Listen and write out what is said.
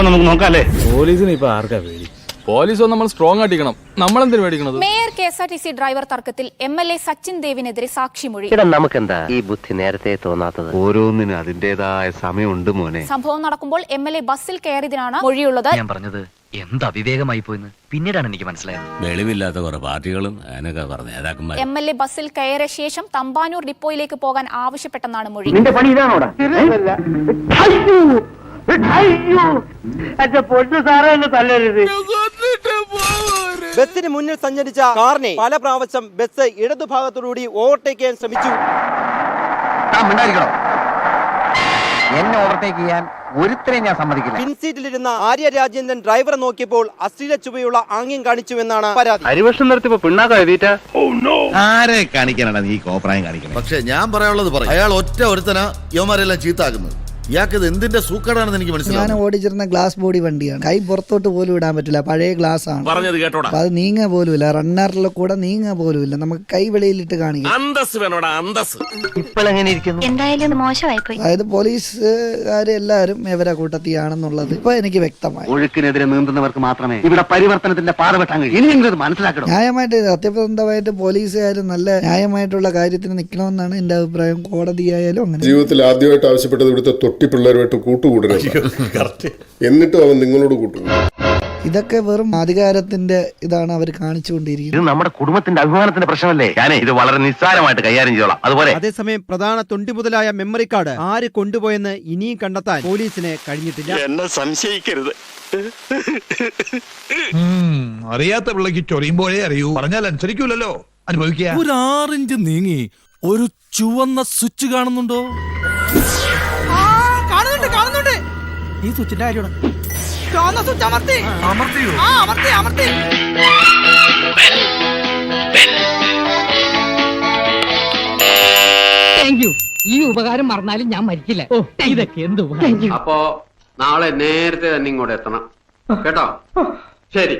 അപ്പൊ നമുക്ക് നോക്കാല്ലേ. പോലീസിന് ഇപ്പൊ ആർക്കാ പേടി? പോലീസ് നമ്മൾ സ്ട്രോങ് ആയിക്കണം. നമ്മളെന്തിനു പേടിക്കണത്? മേയർ KSRTC ഡ്രൈവർ തർക്കത്തിൽ MLA സച്ചിൻ ദേവിനെതിരെ സാക്ഷിമൊഴി. നമുക്കെന്താ ഈ ബുദ്ധി നേരത്തെ തോന്നാത്തത്? ഓരോന്നിനും അതിന്റേതായ സമയമുണ്ട് മോനെ. സംഭവം നടക്കുമ്പോൾ MLA ബസ്സിൽ കയറിയതിനാണ് മൊഴിയുള്ളത്. ഞാൻ പറഞ്ഞത് എന്ത് അവിവേകമായി പോയെന്ന് പിന്നീടാണ് എനിക്ക് മനസ്സിലായത്. വെളിവില്ലാത്ത കുറെ പാർട്ടികളും അതിനൊക്കെ പറഞ്ഞു നേതാക്കന്മാർ. MLA ബസ്സിൽ കയറിയ ശേഷം തമ്പാനൂർ ഡിപ്പോയിലേക്ക് പോകാൻ ആവശ്യപ്പെട്ടെന്നാണ് മൊഴി. നിന്റെ പണി ഇതാണോടാ? ബസ്സിന് മുന്നിൽ സഞ്ചരിച്ച കാറിനെ പല പ്രാവശ്യം ബസ് ഇടതുഭാഗത്തോടുകൂടി ഓവർടേക്ക് ചെയ്യാൻ ശ്രമിച്ചു. എന്നെ ഓവർടേക്ക് ചെയ്യാൻ ഒരുത്തരെയും ഞാൻ സമ്മതിക്കില്ല. പിൻസീറ്റിലിരുന്ന ആര്യ രാജേന്ദ്രൻ ഡ്രൈവറെ നോക്കിയപ്പോൾ അശ്ലീല ചുവയുള്ള ആംഗ്യം കാണിച്ചുവെന്നാണ് പരാതി. അരിവർഷം നിർത്തിയപ്പോ പിണ്ണാക്ക എഴുതിയിട്ട ആരെ കാണിക്കാനാണ് നീ കോപ്രായം കാണിക്കുന്നത്? പക്ഷെ ഞാൻ പറയാനുള്ളത് പറയും. അയാൾ ഒറ്റ ഒരുത്തന യവന്മാരെല്ലാം ചീത്താക്കുന്നത്. ഇയാൾക്ക് ഇത് എന്തിന്റെ സൂക്കേടാണെന്ന് എനിക്ക് മനസ്സിലായി. ഞാൻ ഓടിച്ചിരുന്ന ഗ്ലാസ് ബോഡി വണ്ടിയാണ്. കൈ പുറത്തോട്ട് പോലും ഇടാൻ പറ്റില്ല, പഴയ ഗ്ലാസ് ആണ്. പറഞ്ഞത് കേട്ടോടാ. അത് നീങ്ങ പോലുമില്ല, റണ്ണറിലെ കൂടെ നീങ്ങ പോലുമില്ല. നമുക്ക് കൈ വെളിയിലിട്ട് കാണിക്കാം. അന്തസ് വേണോടാ, അന്തസ്. ഇപ്പോഴെങ്ങനെ ഇരിക്കുന്നു? എന്തായാലും മോശമായിപ്പോയി. അതായത് പോലീസുകാര് എല്ലാവരും ഇവരെ കൂട്ടത്തിയാണെന്നുള്ളത് ഇപ്പൊ എനിക്ക് വ്യക്തമായി. ഒഴുക്കിനെതിരെ നീന്തുന്നവർക്ക് മാത്രമേ ഇവിടെ പരിവർത്തനത്തിന്റെ പാത വെട്ടാൻ കഴിയൂ. ഇനിയെങ്കിലും മനസ്സിലാക്കണം. ന്യായമായിട്ട് സത്യസന്ധമായിട്ട് പോലീസുകാർ നല്ല ന്യായമായിട്ടുള്ള കാര്യത്തിന് നിൽക്കണമെന്നാണ് എന്റെ അഭിപ്രായം. കോടതിയായാലും അങ്ങനെ. ജീവിതത്തിൽ ആദ്യമായിട്ട് ആവശ്യപ്പെട്ടത് ഇവിടുത്തെ തൊട്ടി പിള്ളേരുമായിട്ട് കൂട്ടുകൂടരുത്. എന്നിട്ടും അവൻ നിങ്ങളോട് കൂട്ടുകൂടും. ഇതൊക്കെ വെറും അധികാരത്തിന്റെ ഇതാണ് അവർ കാണിച്ചുകൊണ്ടിരിക്കുന്നത്. ഇത് നമ്മുടെ കുടുംബത്തിന്റെ അഭിമാനത്തിന്റെ പ്രശ്നമല്ലേ? ഞാൻ ഇത് വളരെ നിസ്സാരമായിട്ട് കൈകാര്യം ചെയ്തോളാം. അതുപോലെ അതേസമയം പ്രധാന തൊണ്ടി മുതലായ മെമ്മറി കാർഡ് ആര് കൊണ്ടുപോയെന്ന് ഇനിയും കണ്ടെത്താൻ പോലീസിന് കഴിഞ്ഞിട്ടില്ല. എന്നെ സംശയിക്കരുത്. അറിയാത്ത പിള്ളക്ക് ചൊറിയുമ്പോഴേ അറിയൂ. പറഞ്ഞാൽ അനുസരിക്കൂലല്ലോ. അനുഭവിക്കുക. ഒരു 6 ഇഞ്ച് നീങ്ങി ഒരു ചുവന്ന സ്വിച്ച് കാണുന്നുണ്ടോ? കാണുന്നുണ്ട്. ഈ സ്വിച്ചിന്റെ കാര്യമാണ്. അമർത്തിയോ? അമർത്തി. ഈ ഉപകാരം മറന്നാലും ഞാൻ മരിക്കില്ല. ഇതൊക്കെ എന്ത് അപ്പോ നാളെ നേരത്തെ തന്നെ ഇങ്ങോട്ട് എത്തണം കേട്ടോ? ശരി.